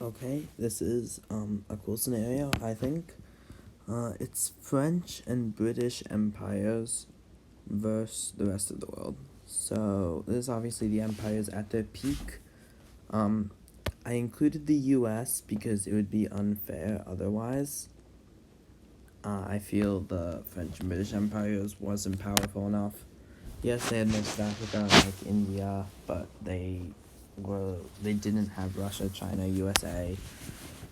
Okay, this is a cool scenario, I think. It's French and British empires versus the rest of the world. So this is obviously the empires at their peak. Um, I included the U.S. because it would be unfair otherwise. I feel the French and British empires wasn't powerful enough. Yes, they had most of Africa, like India, but they didn't have Russia, China, USA.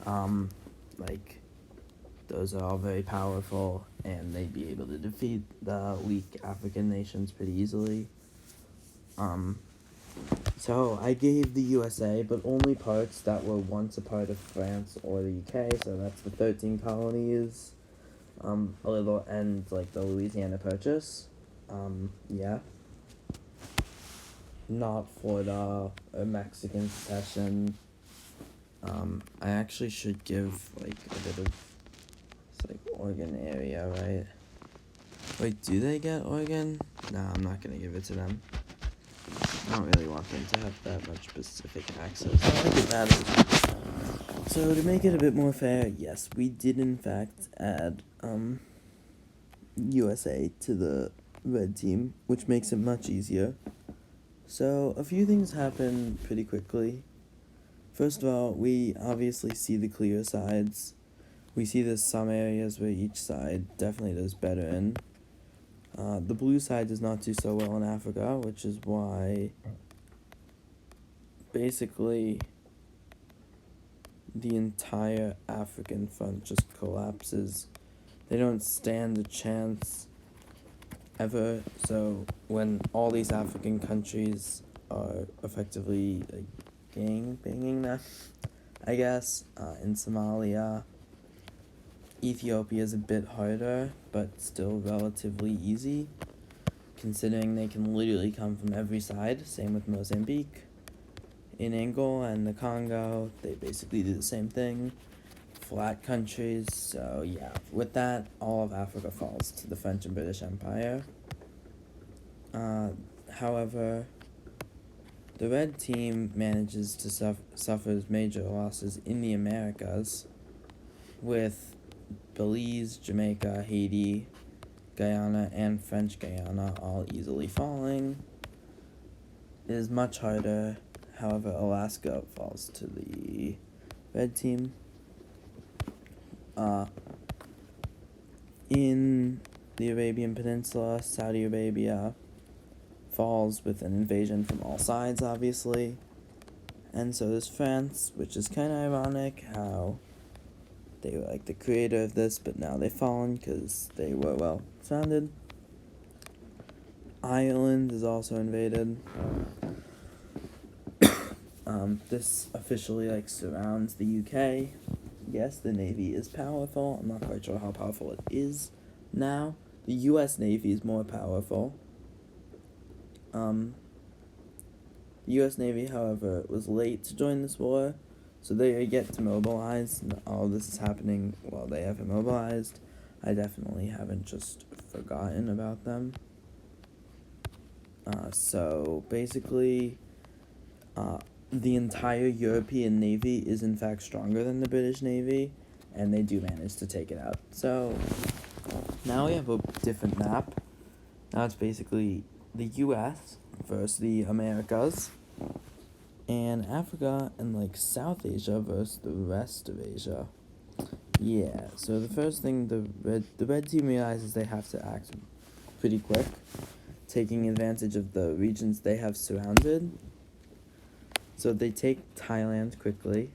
Um, like those are all very powerful, and they'd be able to defeat the weak African nations pretty easily. Um, so I gave the USA, but only parts that were once a part of France or the UK. So that's the 13 colonies, a little, and like the Louisiana Purchase. Yeah. Not for the Mexican secession. I actually should give like a bit of it's like Oregon area, right? Wait, do they get Oregon? Nah, I'm not gonna give it to them. I don't really want them to have that much specific access. I think it matters. So to make it a bit more fair, yes, we did in fact add USA to the red team, which makes it much easier. So a few things happen pretty quickly. First of all, we obviously see the clear sides. We see there's some areas where each side definitely does better in. The blue side does not do so well in Africa, which is why basically the entire African front just collapses. They don't stand a chance ever. So when all these African countries are effectively like gang banging them, I guess, in Somalia, Ethiopia is a bit harder, but still relatively easy, considering they can literally come from every side. Same with Mozambique. In Angola and the Congo, they basically do the same thing. Flat countries, so yeah. With that, all of Africa falls to the French and British Empire. However, the red team manages to suffer major losses in the Americas, with Belize, Jamaica, Haiti, Guyana, and French Guyana all easily falling. It is much harder, however, Alaska falls to the red team. In the Arabian Peninsula, Saudi Arabia falls with an invasion from all sides, obviously. And so does France, which is kind of ironic how they were like the creator of this, but now they've fallen because they were well founded. Ireland is also invaded. This officially like surrounds the UK. Yes, the Navy is powerful. I'm not quite sure how powerful it is now. The US Navy is more powerful. The US Navy, however, was late to join this war, so they are yet to mobilize. All this is happening while they haven't mobilized. I definitely haven't just forgotten about them. So basically, the entire European Navy is in fact stronger than the British Navy, and they do manage to take it out. So now we have a different map. Now it's basically the US versus the Americas, and Africa and like South Asia versus the rest of Asia. Yeah, so the first thing the red team realizes they have to act pretty quick, taking advantage of the regions they have surrounded. So they take Thailand quickly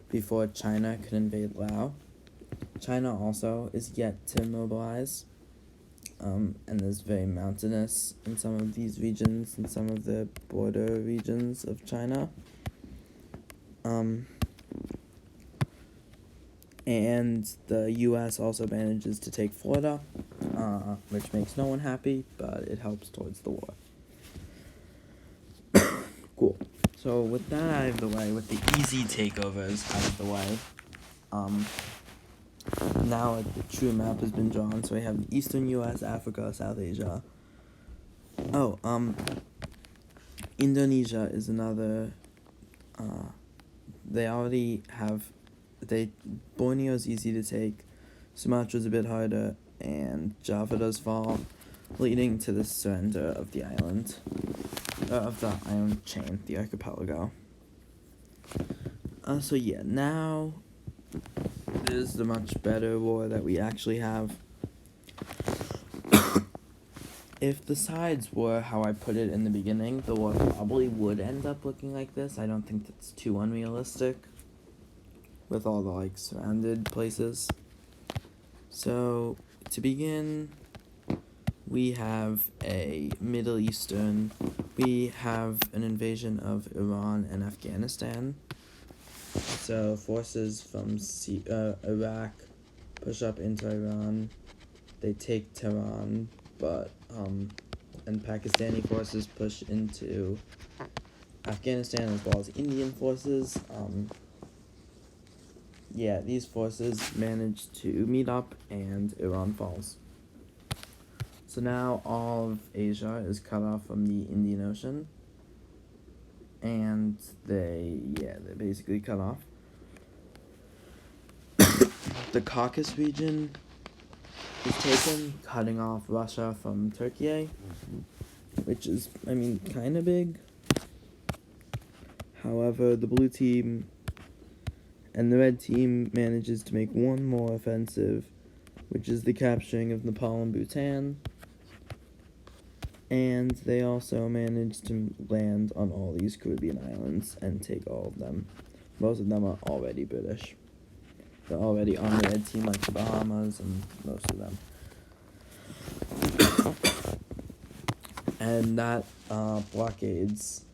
before China could invade Laos. China also is yet to mobilize, and is very mountainous in some of these regions, in some of the border regions of China. And the U.S. also manages to take Florida, which makes no one happy, but it helps towards the war. Cool. So with that out of the way, with the easy takeovers out of the way, now like the true map has been drawn. So we have Eastern U.S., Africa, South Asia. Indonesia is another they already have, Borneo's easy to take, Sumatra's a bit harder, and Java does fall, leading to the surrender of the island, of the island chain, the archipelago. So yeah, now is the much better war that we actually have. If the sides were how I put it in the beginning, the war probably would end up looking like this. I don't think that's too unrealistic with all the surrounded places. So to begin, we have a Middle Eastern, we have an invasion of Iran and Afghanistan. So forces from Iraq push up into Iran, they take Tehran, but and Pakistani forces push into Afghanistan as well as Indian forces. These forces manage to meet up and Iran falls. So now all of Asia is cut off from the Indian Ocean, and they're basically cut off. The Caucasus region is taken, cutting off Russia from Turkey, which is, kind of big. However, the blue team and the red team manages to make one more offensive, which is the capturing of Nepal and Bhutan. And they also manage to land on all these Caribbean islands and take all of them. Most of them are already British. They're already on the red team, like the Bahamas and most of them. And that blockades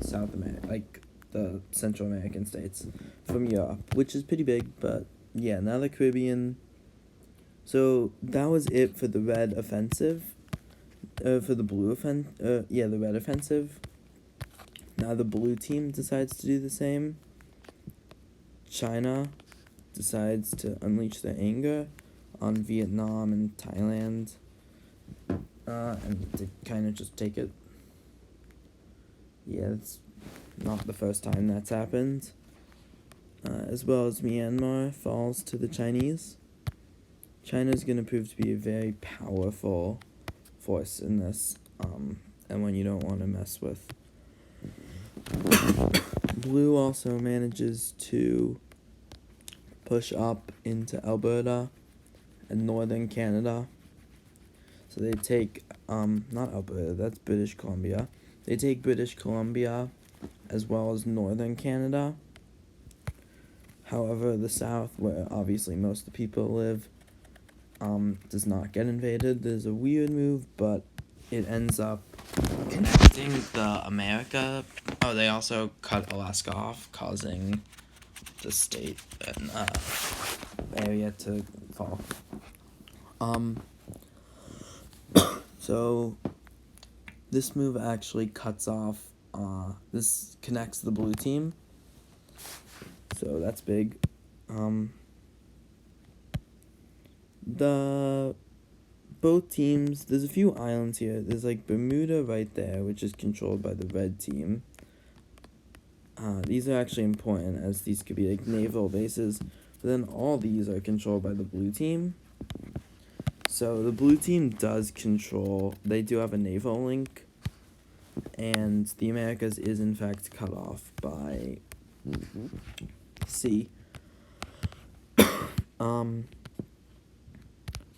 South America, the Central American states from Europe, which is pretty big, but yeah, now the Caribbean. So that was it for the red offensive, the red offensive. Now the blue team decides to do the same. China decides to unleash their anger on Vietnam and Thailand, and to kind of just take it. Yeah, it's not the first time that's happened. As well as Myanmar falls to the Chinese. China's going to prove to be a very powerful force in this, and one you don't want to mess with. Blue also manages to push up into Alberta and northern Canada. So they take, not Alberta, that's British Columbia. They take British Columbia as well as northern Canada. However, the south, where obviously most of the people live, does not get invaded. There's a weird move, but it ends up connecting the America. Oh, they also cut Alaska off, causing the state and area to fall. So this move actually cuts off. This connects the blue team. So that's big. Both teams, there's a few islands here. There's Bermuda right there, which is controlled by the red team. These are actually important, as these could be naval bases, but then all these are controlled by the blue team. So the blue team does control, they do have a naval link, and the Americas is in fact cut off by sea.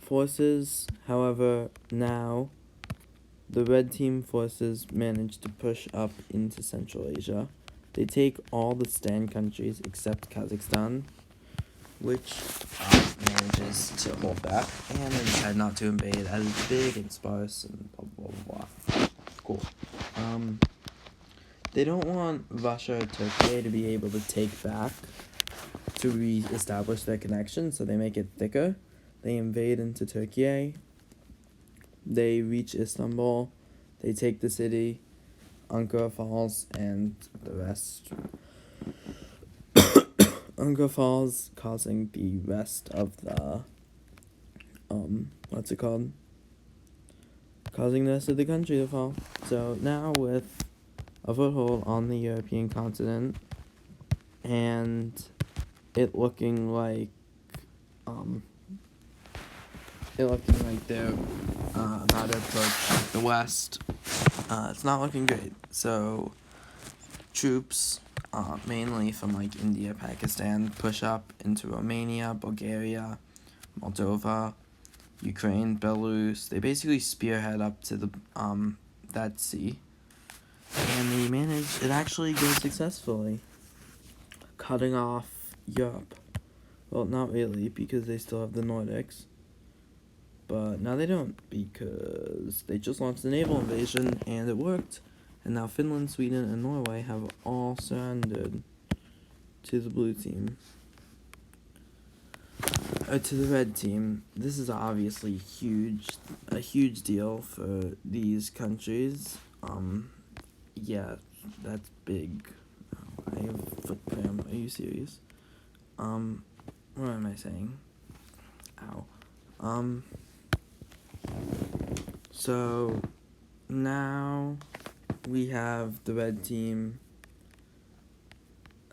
Forces, however, now the red team forces manage to push up into Central Asia. They take all the stand countries except Kazakhstan, which manages to hold back, and they decide not to invade as it's big and sparse and blah blah blah. Cool. They don't want Russia or Turkey to be able to take back to re-establish their connection, so they make it thicker. They invade into Turkey. They reach Istanbul. They take the city, Ankara falls, and the rest. Ankara falls, causing the rest of the, causing the rest of the country to fall. So now with a foothold on the European continent, and it looking like they're about to approach the West. It's not looking great. So troops, mainly from like India, Pakistan, push up into Romania, Bulgaria, Moldova, Ukraine, Belarus. They basically spearhead up to the that sea, and they manage. It actually goes successfully, cutting off Europe. Well, not really, because they still have the Nordics. But now they don't, because they just launched a naval invasion, and it worked. And now Finland, Sweden, and Norway have all surrendered to the blue team. To the red team. This is obviously a huge deal for these countries. Yeah, that's big. I have foot cramp. Are you serious? What am I saying? Ow. So now we have the red team.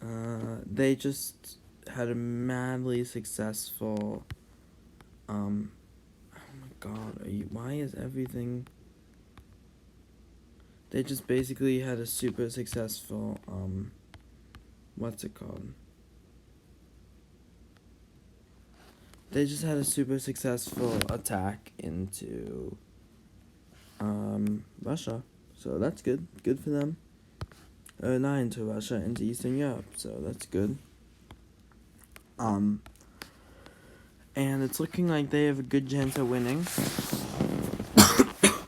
They just had a madly successful, oh my god, why is everything, they just basically had a super successful, what's it called? They just had a super successful attack into, Russia, so that's good for them. Not into Russia, into Eastern Europe, so that's good. And it's looking like they have a good chance of winning.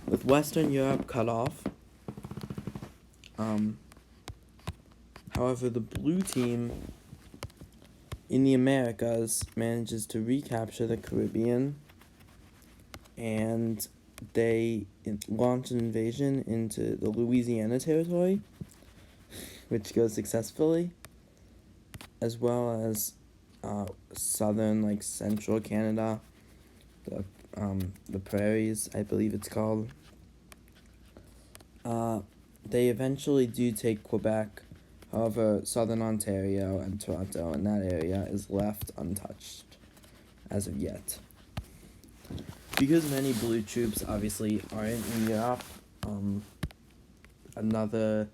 With Western Europe cut off. However, the blue team in the Americas manages to recapture the Caribbean, and they launch an invasion into the Louisiana territory, which goes successfully, as well as southern, like central Canada, the prairies, I believe it's called. They eventually do take Quebec. However, southern Ontario and Toronto and that area is left untouched as of yet. Because many blue troops obviously aren't in Europe, another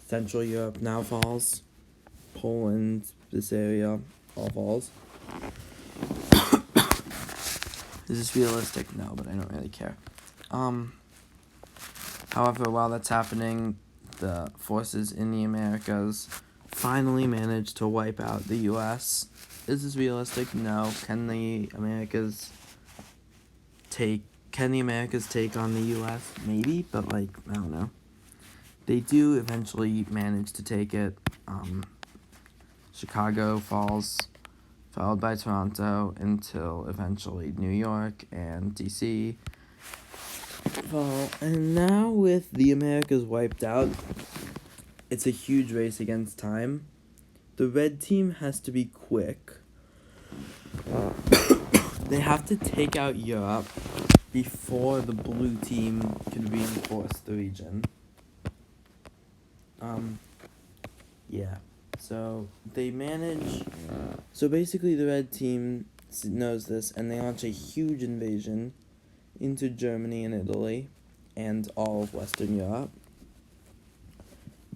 Central Europe now falls. Poland, this area, all falls. Is this realistic? No, but I don't really care. However, while that's happening, the forces in the Americas finally managed to wipe out the U.S. Is this realistic? No. Can the Americas take on the U.S.? Maybe, but I don't know. They do eventually manage to take it. Chicago falls, followed by Toronto, until eventually New York and D.C. fall. And now with the Americas wiped out, it's a huge race against time. The red team has to be quick. They have to take out Europe before the blue team can reinforce the region. Yeah. So basically the red team knows this, and they launch a huge invasion into Germany and Italy and all of Western Europe.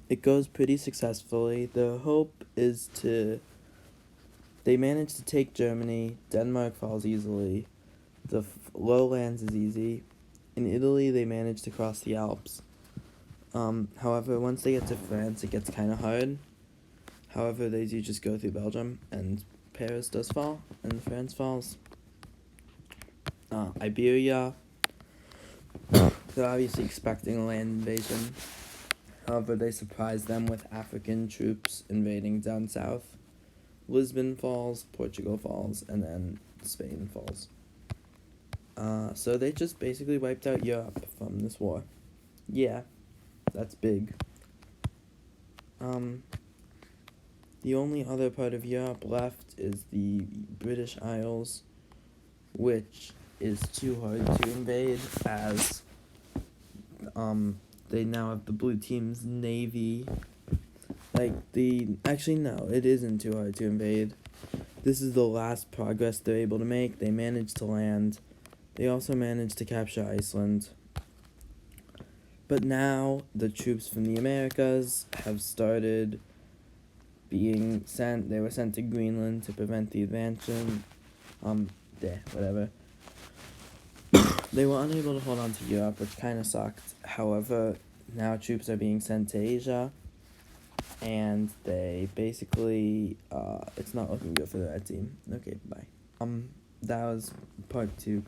It goes pretty successfully. The hope is they manage to take Germany. Denmark falls easily. The lowlands is easy. In Italy, they manage to cross the Alps. However, once they get to France, it gets kind of hard. However, they do just go through Belgium, and Paris does fall, and France falls. Iberia, they're obviously expecting a land invasion. However, they surprise them with African troops invading down south. Lisbon falls, Portugal falls, and then Spain falls. So they just basically wiped out Europe from this war. Yeah, that's big. The only other part of Europe left is the British Isles, which is too hard to invade, as they now have the blue team's navy. Actually, no, it isn't too hard to invade. This is the last progress they're able to make. They managed to land. They also managed to capture Iceland. But now the troops from the Americas have started being sent. They were sent to Greenland to prevent the advancement. Whatever. They were unable to hold on to Europe, which kind of sucked. However, now troops are being sent to Asia, and they basically, it's not looking good for the red team. Okay, bye. That was part 2.